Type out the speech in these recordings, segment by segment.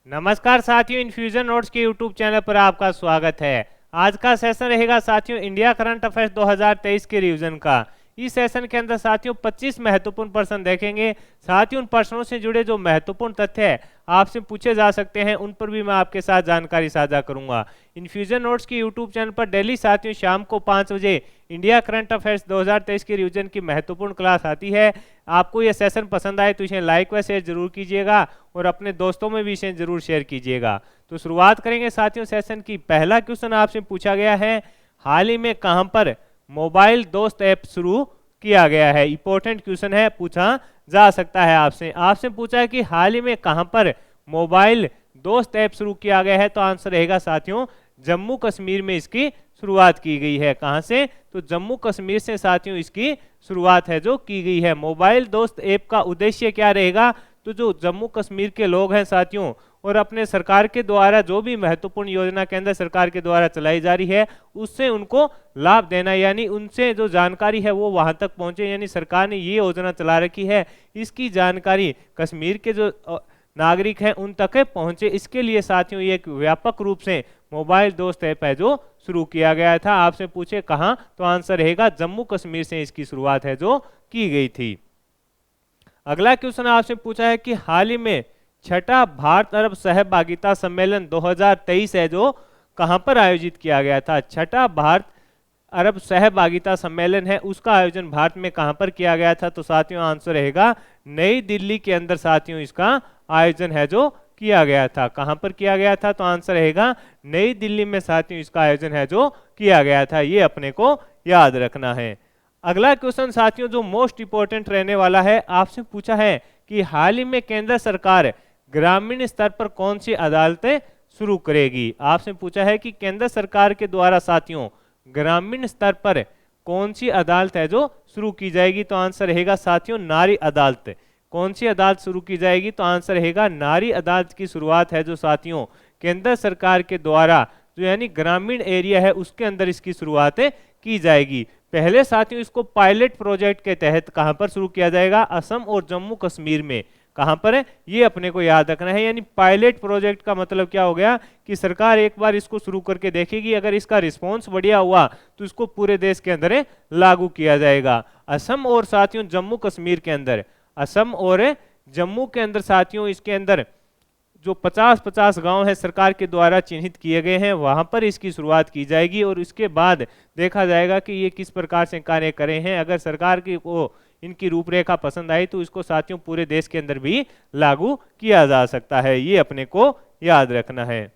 नमस्कार साथियों, infusion notes के यूट्यूब चैनल पर आपका स्वागत है। आज का सेशन रहेगा साथियों इंडिया करंट अफेयर्स 2023 के रिवीजन का। इस सेशन के अंदर साथियों 25 महत्वपूर्ण प्रश्न देखेंगे। साथ ही उन प्रश्नों से जुड़े जो महत्वपूर्ण तथ्य है आपसे पूछे जा सकते हैं, उन पर भी मैं आपके साथ जानकारी साझा करूंगा। इन्फ्यूजन नोट्स के यूट्यूब चैनल पर डेली साथियों शाम को 5 बजे इंडिया करंट अफेयर्स 2023 के रिवीजन की महत्वपूर्ण क्लास आती है। आपको यह सेशन पसंद आए तो इसे लाइक व शेयर जरूर कीजिएगा और अपने दोस्तों में भी इसे जरूर शेयर कीजिएगा। तो शुरुआत करेंगे साथियों सेशन की। पहला क्वेश्चन आपसे पूछा गया है, हाल ही में कहां पर मोबाइल दोस्त ऐप शुरू किया गया है। इंपॉर्टेंट क्वेश्चन है, पूछा जा सकता है आपसे। आपसे पूछा है कि हाल ही में कहां पर मोबाइल दोस्त ऐप शुरू किया गया है, तो आंसर रहेगा साथियों जम्मू कश्मीर में इसकी शुरुआत की गई है। कहां से? तो जम्मू कश्मीर से साथियों इसकी शुरुआत है जो की गई है। मोबाइल दोस्त ऐप का उद्देश्य क्या रहेगा? तो जो जम्मू कश्मीर के लोग हैं साथियों और अपने सरकार के द्वारा जो भी महत्वपूर्ण योजना केंद्र सरकार के द्वारा चलाई जा रही है उससे उनको लाभ देना, यानी उनसे जो जानकारी है वो वहां तक पहुंचे। यानी सरकार ने ये योजना चला रखी है, इसकी जानकारी कश्मीर के जो नागरिक हैं उन तक पहुंचे। इसके लिए साथियों ये एक व्यापक रूप से मोबाइल दोस्त ऐप है जो शुरू किया गया था। आपसे पूछे कहां, तो आंसर रहेगा जम्मू कश्मीर से इसकी शुरुआत है जो की गई थी। अगला क्वेश्चन आपसे पूछा है कि हाल ही में छठा भारत अरब सहभागिता सम्मेलन 2023 है जो कहां पर आयोजित किया गया था। छठा भारत अरब सहभागिता सम्मेलन है, उसका आयोजन भारत में कहां पर किया गया था। तो साथियों आंसर रहेगा नई दिल्ली के अंदर साथियों इसका आयोजन है जो किया गया था। कहां पर किया गया था? तो आंसर रहेगा नई दिल्ली में साथियों इसका आयोजन है जो किया गया था। ये अपने को याद रखना है। अगला क्वेश्चन साथियों जो मोस्ट इंपोर्टेंट रहने वाला है, आपसे पूछा है कि हाल ही में केंद्र सरकार ग्रामीण स्तर पर कौन सी अदालतें शुरू करेगी। आपसे पूछा है कि केंद्र सरकार के द्वारा साथियों ग्रामीण स्तर पर कौन सी अदालत है जो शुरू की जाएगी। तो आंसर रहेगा साथियों नारी अदालत। कौन सी अदालत शुरू की जाएगी? तो आंसर रहेगा नारी अदालत की शुरुआत है जो साथियों केंद्र सरकार के द्वारा जो यानी ग्रामीण एरिया है उसके अंदर इसकी शुरुआत की जाएगी। पहले साथियों इसको पायलट प्रोजेक्ट के तहत कहां पर शुरू किया जाएगा? असम और जम्मू कश्मीर में। कहां पर है ये अपने को याद रखना है। यानी पायलट प्रोजेक्ट का मतलब क्या हो गया कि सरकार एक बार इसको शुरू करके देखेगी, अगर इसका रिस्पांस बढ़िया हुआ तो इसको पूरे देश के अंदर लागू किया जाएगा। असम और साथियों जम्मू कश्मीर के अंदर, असम और जम्मू के अंदर साथियों इसके अंदर जो 50-50 गांव है सरकार के द्वारा चिन्हित किए गए हैं, वहां पर इसकी शुरुआत की जाएगी और उसके बाद देखा जाएगा कि ये किस प्रकार से कार्य करे हैं। अगर सरकार की को इनकी रूपरेखा पसंद आई तो इसको साथियों पूरे देश के अंदर भी लागू किया जा सकता है। ये अपने को याद रखना है।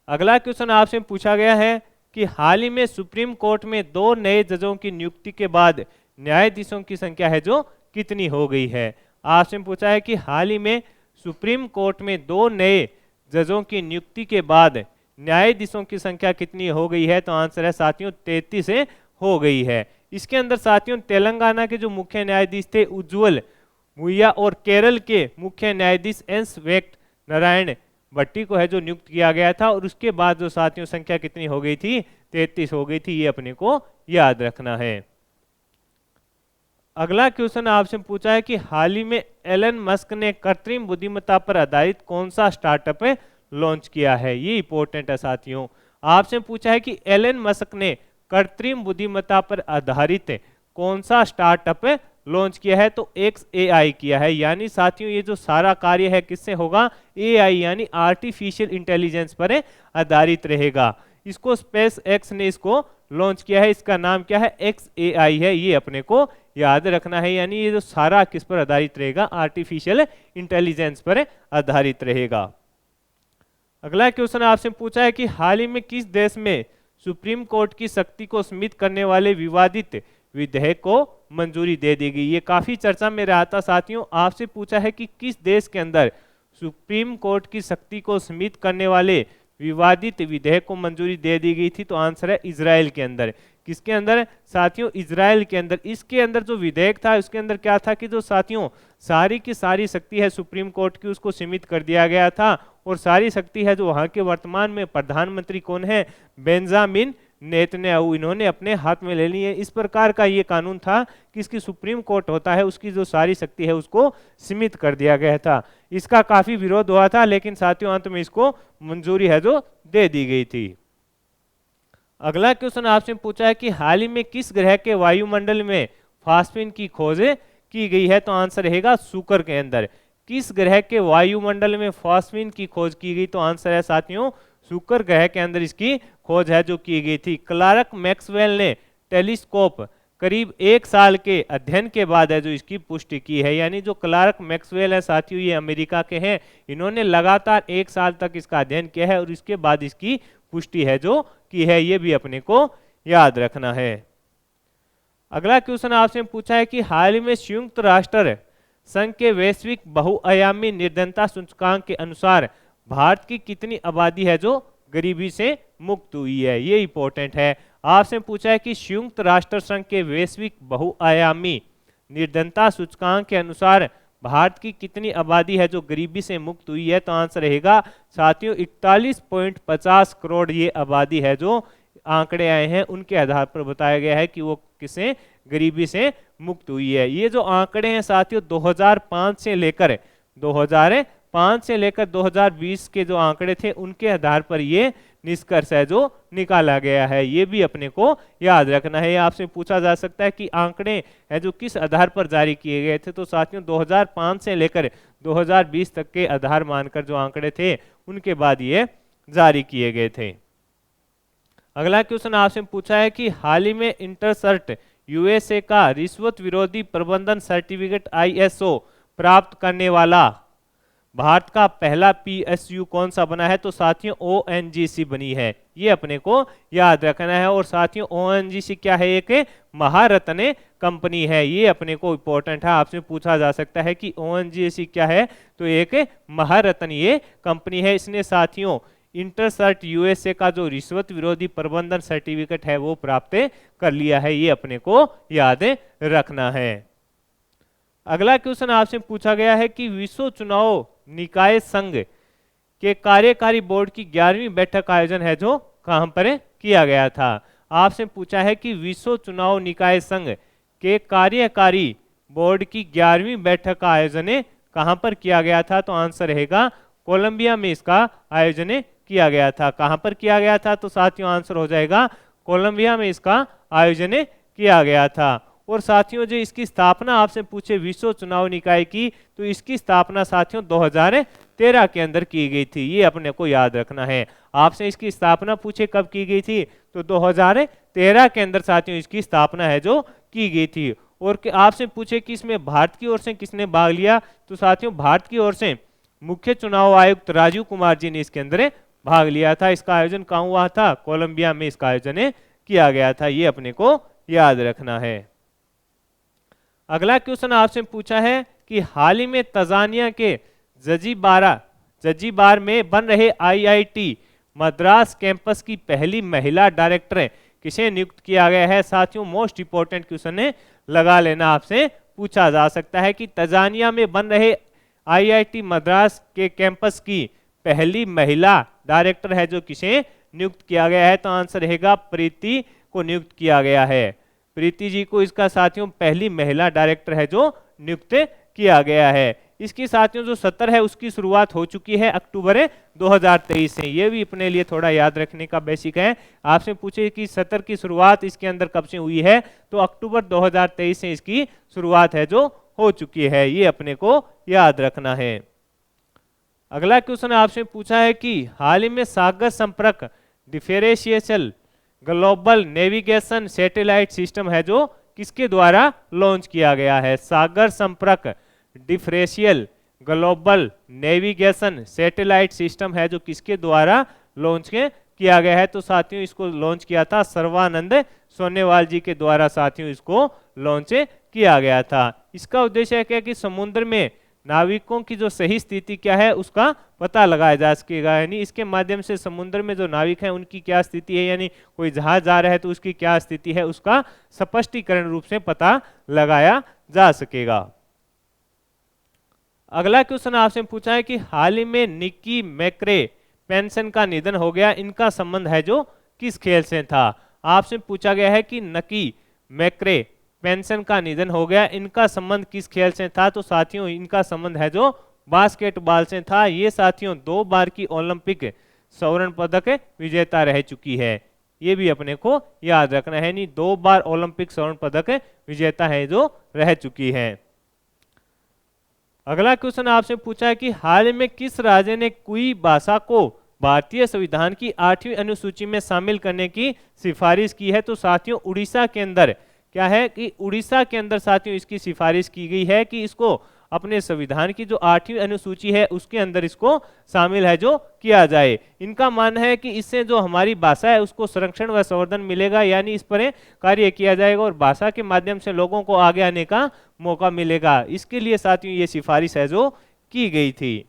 अगला क्वेश्चन आपसे पूछा गया है कि हाल ही में सुप्रीम कोर्ट में 2 नए जजों की नियुक्ति के बाद न्यायाधीशों की संख्या है जो कितनी हो गई है। आपसे पूछा है कि हाल ही में सुप्रीम कोर्ट में 2 नए जजों की नियुक्ति के बाद न्यायाधीशों की संख्या कितनी हो गई है। तो आंसर है साथियों 33 हो गई है। इसके अंदर साथियों तेलंगाना के जो मुख्य न्यायाधीश थे उज्ज्वल मुइया और केरल के मुख्य न्यायाधीश एस वेंकट नारायण भट्टी को है जो नियुक्त किया गया था और उसके बाद जो साथियों संख्या कितनी हो गई थी? 33 हो गई थी। ये अपने को याद रखना है। अगला क्वेश्चन आपसे पूछा है कि हाल ही में एलन मस्क ने कृत्रिम बुद्धिमत्ता पर आधारित कौन सा स्टार्टअप लॉन्च किया है। ये इंपॉर्टेंट है साथियों। आपसे पूछा है कि एलन मस्क ने कृत्रिम बुद्धिमत्ता पर आधारित कौन सा स्टार्टअप लॉन्च किया है। तो XAI किया है। यानी साथियों ये जो सारा कार्य है किससे होगा? AI यानी आर्टिफिशियल इंटेलिजेंस पर आधारित रहेगा। इसको स्पेस एक्स ने इसको लॉन्च किया है। इसका नाम क्या है? XAI है। ये अपने को याद रखना है। यानी ये जो सारा किस पर आधारित रहेगा? आर्टिफिशियल इंटेलिजेंस पर आधारित रहेगा। अगला क्वेश्चन आपसे पूछा है कि हाल ही में किस देश में सुप्रीम कोर्ट की शक्ति को सीमित करने वाले विवादित विधेयक को मंजूरी दे दी गई। ये काफी चर्चा में रहा था साथियों। आपसे पूछा है कि किस देश के अंदर सुप्रीम कोर्ट की शक्ति को सीमित करने वाले विवादित विधेयक को मंजूरी दे दी गई थी। तो आंसर है इजराइल के अंदर। किसके अंदर साथियों? इजराइल के अंदर। इसके अंदर जो विधेयक था उसके अंदर क्या था कि जो साथियों सारी की सारी शक्ति है सुप्रीम कोर्ट की उसको सीमित कर दिया गया था और सारी शक्ति है जो वहां के वर्तमान में प्रधानमंत्री कौन है? बेंजामिन नेतन्याहू इन्होंने अपने हाथ में ले लिए। इस प्रकार का ये कानून था कि इसकी सुप्रीम कोर्ट होता है उसकी जो सारी शक्ति है उसको सीमित कर दिया गया था। इसका काफी विरोध हुआ था, लेकिन साथियों अंत में इसको मंजूरी है जो दे दी गई थी। अगला क्वेश्चन आपसे पूछा है कि हाल ही में किस ग्रह के वायुमंडल में फास्फिन की खोज की गई है, तो आंसर रहेगा शुक्र के अंदर। किस ग्रह के वायुमंडल में फास्फिन की खोज की गई, तो आंसर है साथियों शुक्र ग्रह के अंदर इसकी खोज है जो की गई थी। क्लार्क मैक्सवेल ने टेलीस्कोप करीब 1 साल के अध्ययन के बाद है जो इसकी पुष्टि की है। यानी जो क्लार्क मैक्सवेल है साथियों ये अमेरिका के हैं, इन्होंने लगातार 1 साल तक इसका अध्ययन किया है और इसके बाद इसकी पुष्टि है जो की है, ये भी अपने को याद रखना है। अगला क्वेश्चन आपसे पूछा है कि हाल ही में संयुक्त राष्ट्र संघ के वैश्विक बहुआयामी निर्धनता सूचकांक के अनुसार भारत की कितनी आबादी है जो गरीबी से मुक्त हुई है, ये इंपॉर्टेंट है। आपसे पूछा है कि संयुक्त राष्ट्र संघ के वैश्विक बहुआयामी निर्धनता सूचकांक के अनुसार भारत की कितनी आबादी है जो गरीबी से मुक्त हुई है, तो आंसर रहेगा साथियों 41.50 करोड़ ये आबादी है जो आंकड़े आए हैं उनके आधार पर बताया गया है कि वो किसे गरीबी से मुक्त हुई है। ये जो आंकड़े हैं साथियों 2005 से लेकर 2020 के जो आंकड़े थे उनके आधार पर ये निष्कर्ष है जो निकाला गया है, ये भी अपने को याद रखना है। आपसे पूछा जा सकता है कि आंकड़े हैं जो किस आधार पर जारी किए गए थे, तो साथियों 2005 से लेकर 2020 तक के आधार मानकर जो आंकड़े थे उनके बाद ये जारी किए गए थे। अगला क्वेश्चन आपसे पूछा है कि हाल ही में इंटरसर्ट यूएसए का रिश्वत विरोधी प्रबंधन सर्टिफिकेट ISO प्राप्त करने वाला भारत का पहला PSU कौन सा बना है, तो साथियों ONGC बनी है, ये अपने को याद रखना है। और साथियों ONGC क्या है, एक महारत्न कंपनी है, ये अपने को इंपॉर्टेंट है। आपसे पूछा जा सकता है कि ONGC क्या है, तो एक महारत्न ये कंपनी है। इसने साथियों इंटरसर्ट यूएसए का जो रिश्वत विरोधी प्रबंधन सर्टिफिकेट है वो प्राप्त कर लिया है, ये अपने को याद रखना है। अगला क्वेश्चन आपसे पूछा गया है कि विश्व चुनाव निकाय संघ के कार्यकारी बोर्ड की 11वीं बैठक का आयोजन है जो कहां पर किया गया था। आपसे पूछा है कि विश्व चुनाव निकाय संघ के कार्यकारी बोर्ड की 11वीं बैठक का आयोजन कहां पर किया गया था, तो आंसर रहेगा कोलंबिया में इसका आयोजन किया गया था। कहां पर किया गया था, तो साथियों आंसर हो जाएगा कोलंबिया में इसका आयोजन किया गया था। और साथियों जो इसकी स्थापना आपसे पूछे विश्व चुनाव निकाय की, तो इसकी स्थापना साथियों 2013 के अंदर की गई थी, ये अपने को याद रखना है। आपसे इसकी स्थापना पूछे कब की गई थी, तो 2013 के अंदर साथियों इसकी स्थापना है जो की गई थी। और आपसे पूछे कि इसमें भारत की ओर से किसने भाग लिया, तो साथियों भारत की ओर से मुख्य चुनाव आयुक्त राजीव कुमार जी ने इसके अंदर भाग लिया था। इसका आयोजन कहाँ हुआ था, कोलंबिया में इसका आयोजन किया गया था, ये अपने को याद रखना है। अगला क्वेश्चन आपसे पूछा है कि हाल ही में तंजानिया के जजीबार में बन रहे IIT मद्रास कैंपस की पहली महिला डायरेक्टर किसे नियुक्त किया गया है। साथियों मोस्ट इंपोर्टेंट क्वेश्चन है, लगा लेना, आपसे पूछा जा सकता है कि तंजानिया में बन रहे IIT मद्रास के कैंपस की पहली महिला डायरेक्टर है जो किसे नियुक्त किया गया है, तो आंसर रहेगा प्रीति को नियुक्त किया गया है। प्रीति जी को इसका साथियों पहली महिला डायरेक्टर है जो नियुक्त किया गया है। इसकी साथियों जो सत्र है उसकी शुरुआत हो चुकी है अक्टूबर 2023 से, ये भी अपने लिए थोड़ा याद रखने का बेसिक है। आपसे पूछे कि सत्र की शुरुआत इसके अंदर कब से हुई है, तो अक्टूबर 2023 से इसकी शुरुआत है जो हो चुकी है, ये अपने को याद रखना है। अगला क्वेश्चन आपसे पूछा है कि हाल ही में सागर संपर्क differential global navigation satellite system है जो किसके द्वारा लॉन्च किया गया है। सागर संपर्क differential global navigation satellite system है जो किसके द्वारा लॉन्च किया गया है, तो साथियों इसको लॉन्च किया था सर्वानंद सोनेवाल जी के द्वारा साथियों इसको लॉन्च किया गया था। इसका उद्देश्य क्या है कि समुद्र में नाविकों की जो सही स्थिति क्या है उसका पता लगाया जा सकेगा, यानी इसके माध्यम से समुद्र में जो नाविक हैं उनकी क्या स्थिति है, यानी कोई जहाज जा रहा है तो उसकी क्या स्थिति है उसका स्पष्टीकरण रूप से पता लगाया जा सकेगा। अगला क्वेश्चन आपसे पूछा है कि हाल ही में निक्की मैक्रे पेंसन का निधन हो गया, इनका संबंध है जो किस खेल से था। आपसे पूछा गया है कि नकी मैक्रे पेंसन का निधन हो गया, इनका संबंध किस खेल से था? तो साथियों इनका संबंध है जो बास्केटबॉल से था। ये साथियों 2 बार की ओलंपिक स्वर्ण पदक विजेता रह चुकी है, ये भी अपने को याद रखना है। नहीं, 2 बार ओलंपिक स्वर्ण पदक विजेता है जो रह चुकी है। अगला क्वेश्चन आपसे पूछा है कि हाल में किस राज्य ने कुई भाषा को भारतीय संविधान की 8वीं अनुसूची में शामिल करने की सिफारिश की है? तो साथियों उड़ीसा के अंदर क्या है कि उड़ीसा के अंदर साथियों इसकी सिफारिश की गई है कि इसको अपने संविधान की जो 8वीं अनुसूची है उसके अंदर इसको शामिल है जो किया जाए। इनका मानना है कि इससे जो हमारी भाषा है उसको संरक्षण व संवर्धन मिलेगा, यानी इस पर कार्य किया जाएगा और भाषा के माध्यम से लोगों को आगे आने का मौका मिलेगा। इसके लिए साथियों ये सिफारिश है जो की गई थी।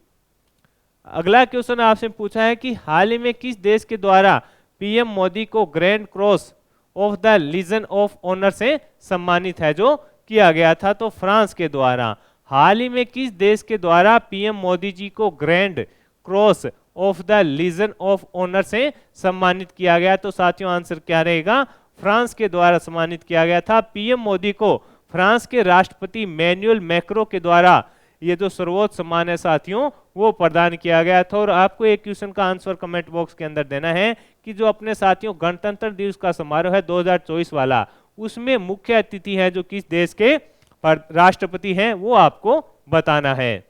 अगला क्वेश्चन आपसे पूछा है कि हाल ही में किस देश के द्वारा पीएम मोदी को Grand Cross of the Legion of Honour से सम्मानित है जो किया गया था? तो फ्रांस के द्वारा। हाल ही में किस देश के द्वारा पीएम मोदी जी को Grand Cross of the Legion of Honour से सम्मानित किया गया? तो साथियों आंसर क्या रहेगा? फ्रांस के द्वारा सम्मानित किया गया था। पीएम मोदी को फ्रांस के राष्ट्रपति मैनुअल मैक्रो के द्वारा ये जो सर्वोच्च सम्मान है साथियों वो प्रदान किया गया था। और आपको एक क्वेश्चन का आंसर कमेंट बॉक्स के अंदर देना है कि जो अपने साथियों गणतंत्र दिवस का समारोह है 2024 वाला, उसमें मुख्य अतिथि है जो किस देश के राष्ट्रपति हैं वो आपको बताना है।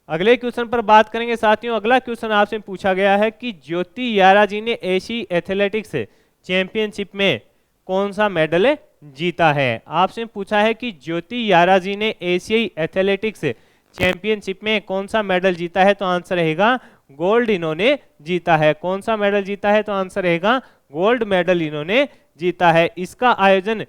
अगले क्वेश्चन पर बात करेंगे साथियों। अगला क्वेश्चन आपसे पूछा गया है कि ज्योति यारा जी ने एशियाई एथलेटिक्स चैंपियनशिप में कौन सा मेडल जीता है? आपसे पूछा है कि ज्योति यारा जी ने एशियाई एथलेटिक्स चैंपियनशिप में कौन सा मेडल जीता है? तो आंसर रहेगा गोल्ड इन्होंने जीता है। कौन सा मेडल जीता है? तो आंसर रहेगा गोल्ड मेडल इन्होंने जीता है। इसका आयोजन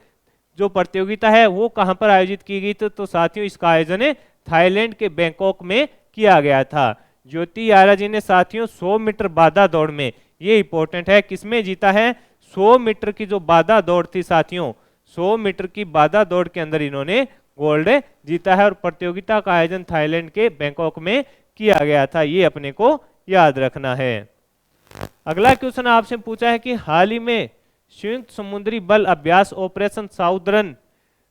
जो प्रतियोगिता है वो कहां पर आयोजित की गई? तो साथियों इसका आयोजन थाईलैंड के बैंकॉक में किया गया था। ज्योति यारा जी ने साथियों 100 मीटर बाधा दौड़ में, ये इंपॉर्टेंट है, किसमें जीता है? 100 मीटर की जो बाधा दौड़ थी साथियों, 100 मीटर की बाधा दौड़ के अंदर इन्होंने गोल्ड जीता है और प्रतियोगिता का आयोजन थाईलैंड के बैंकॉक में किया गया था। ये अपने को याद रखना है। अगला क्वेश्चन आपसे पूछा है कि हाल ही में संयुक्त समुद्री बल अभ्यास ऑपरेशन साउदर्न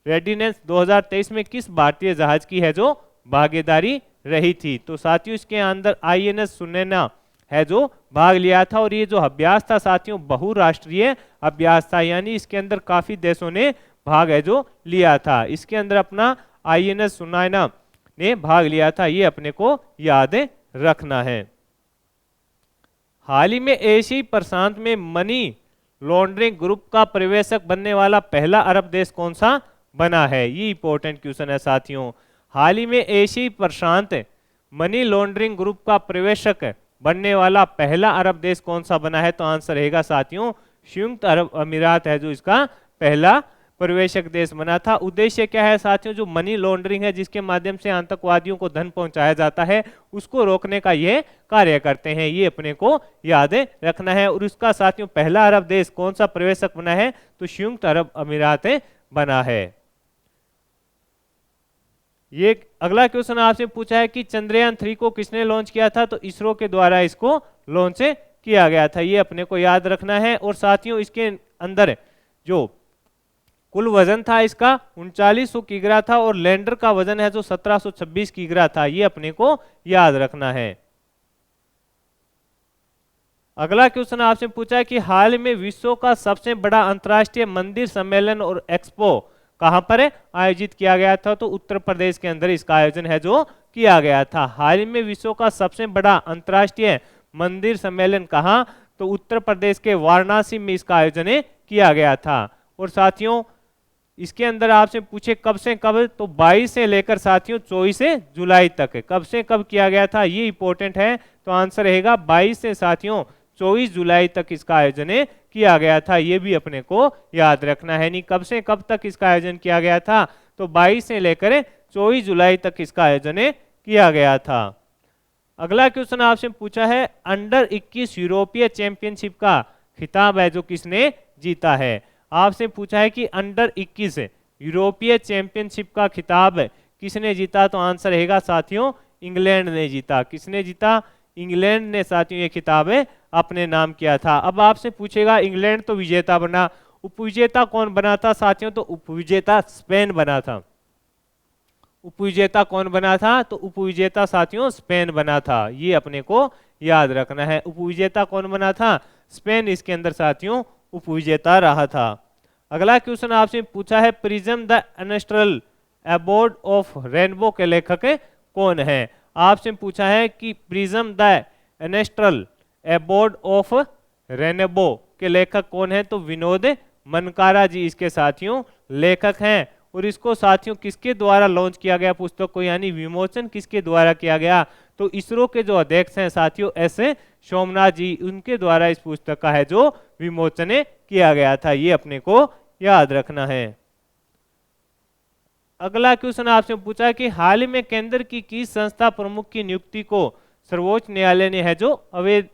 रेडिनेस 2023 में किस भारतीय जहाज की है जो भागीदारी रही थी? तो साथियों इसके अंदर आईएनएस सुनैना है जो भाग लिया था। और ये जो अभ्यास था साथियों बहुराष्ट्रीय अभ्यास था, यानी इसके अंदर काफी देशों ने भाग है जो लिया था। इसके अंदर अपना आईएनएस सुनैना ने भाग लिया था, ये अपने को याद रखना है। हाल ही में एशियाई प्रशांत में मनी लॉन्ड्रिंग ग्रुप का पर्यवेक्षक बनने वाला पहला अरब देश कौन सा बना है? ये इंपॉर्टेंट क्वेश्चन है साथियों। हाल ही में एशियाई प्रशांत मनी लॉन्ड्रिंग ग्रुप का पर्यवेक्षक बनने वाला पहला अरब देश कौन सा बना है? तो आंसर रहेगा साथियों संयुक्त अरब अमीरात है जो इसका पहला पर्यवेक्षक देश बना था। उद्देश्य क्या है साथियों? जो मनी लॉन्ड्रिंग है जिसके माध्यम से आतंकवादियों को धन पहुंचाया जाता है उसको रोकने का ये कार्य करते हैं, ये अपने को याद रखना है। और उसका साथियों पहला अरब देश कौन सा पर्यवेक्षक बना है? तो संयुक्त अरब अमीरात बना है। ये अगला क्वेश्चन आपसे पूछा है कि चंद्रयान 3 को किसने लॉन्च किया था? तो इसरो के द्वारा इसको लॉन्च किया गया था, ये अपने को याद रखना है। और साथियों इसके अंदर जो कुल वजन था इसका 3900 किग्रा था और लैंडर का वजन है जो 1726 किग्रा था, ये अपने को याद रखना है। अगला क्वेश्चन आपसे पूछा है कि हाल में विश्व का सबसे बड़ा अंतर्राष्ट्रीय मंदिर सम्मेलन और एक्सपो कहां पर आयोजित किया गया था? तो उत्तर प्रदेश के अंदर इसका आयोजन है जो किया गया था। हाल ही में विश्व का सबसे बड़ा अंतर्राष्ट्रीय मंदिर सम्मेलन कहां? तो उत्तर प्रदेश के वाराणसी में इसका आयोजन किया गया था। और साथियों इसके अंदर आपसे पूछे कब से कब? तो 22 से लेकर साथियों 24 जुलाई तक, कब से कब किया गया था ये इंपॉर्टेंट है। तो आंसर रहेगा 22 से साथियों 24 जुलाई तक इसका आयोजन किया गया था, ये भी अपने को याद रखना है। नहीं कब से कब तक इसका आयोजन किया गया था? तो 22 से लेकर 24 जुलाई तक इसका आयोजन किया गया था। अगला क्वेश्चन आपसे पूछा है अंडर 21 यूरोपीय चैंपियनशिप का खिताब है जो किसने जीता है? आपसे पूछा है कि अंडर 21 यूरोपीय चैंपियनशिप का खिताब किसने जीता? तो आंसर रहेगा साथियों इंग्लैंड ने जीता। किसने जीता? इंग्लैंड ने साथियों ये खिताब अपने नाम किया था। अब आपसे पूछेगा इंग्लैंड तो विजेता बना, उपविजेता कौन बना था साथियों? तो उपविजेता स्पेन बना था। उपविजेता कौन बना था? तो उपविजेता साथियों स्पेन बना था। ये अपने को याद रखना है। उपविजेता कौन बना था? स्पेन इसके अंदर साथियों उपविजेता रहा था। अगला क्वेश्चन आपसे पूछा है prism the ancestral abode of rainbow के लेखक कौन है? आपसे पूछा है कि prism the ancestral abode of rainbow के लेखक कौन है? तो विनोद मनकारा जी इसके साथियों लेखक हैं। और इसको साथियों किसके द्वारा लॉन्च किया गया पुस्तक को, यानी विमोचन किसके द्वारा किया गया? तो इसरो के जो अध्यक्ष हैं साथियों एस सोमनाथ जी, उनके द्वारा इस पुस्तक का है जो विमोचन किया गया था। ये अपने को याद रखना है। अगला क्वेश्चन आपसे पूछा है कि हाल ही में केंद्र की किस संस्था प्रमुख की नियुक्ति को सर्वोच्च न्यायालय ने है जो अवैध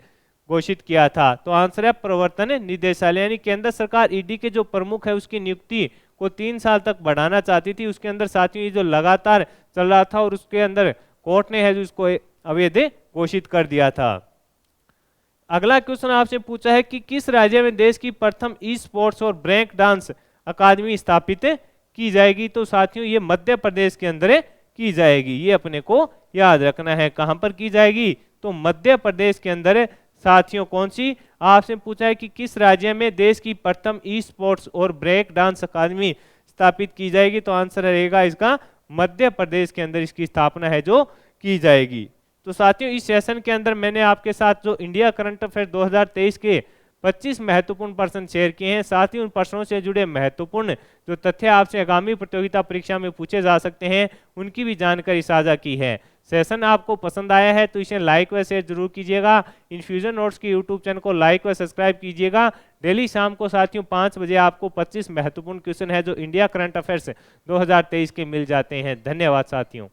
घोषित किया था? तो आंसर है प्रवर्तन निदेशालय, यानी केंद्र सरकार ईडी के जो प्रमुख है उसकी नियुक्ति को 3 साल तक बढ़ाना चाहती थी। उसके अंदर साथियों ये जो लगातार चल रहा था और उसके अंदर कोर्ट ने है जो इसको अवैध घोषित कर दिया था। अगला क्वेश्चन आपसे पूछा है कि किस राज्य में देश की प्रथम ई स्पोर्ट्स और ब्रेक डांस अकादमी स्थापित की जाएगी? तो साथियों ये मध्य प्रदेश के अंदर की जाएगी। ये अपने को याद रखना है। कहां पर की जाएगी? तो मध्य प्रदेश के अंदर साथियों कौन सी? आपसे पूछा है कि किस राज्य में देश की प्रथम ई स्पोर्ट्स और ब्रेक डांस अकादमी स्थापित की जाएगी? तो आंसर रहेगा इसका मध्य प्रदेश के अंदर इसकी स्थापना है जो की जाएगी। तो साथियों इस सेशन के अंदर मैंने आपके साथ जो इंडिया करंट अफेयर 2023 के 25 महत्वपूर्ण प्रश्न शेयर किए हैं, साथ ही उन प्रश्नों से जुड़े महत्वपूर्ण जो तथ्य आपसे आगामी प्रतियोगिता परीक्षा में पूछे जा सकते हैं उनकी भी जानकारी साझा की है। सेशन आपको पसंद आया है तो इसे लाइक व शेयर जरूर कीजिएगा। इन्फ्यूजन नोट्स के यूट्यूब चैनल को लाइक व सब्सक्राइब कीजिएगा। डेली शाम को साथियों 5 बजे आपको 25 महत्वपूर्ण क्वेश्चन है जो इंडिया करंट अफेयर्स 2023 के मिल जाते हैं। धन्यवाद साथियों।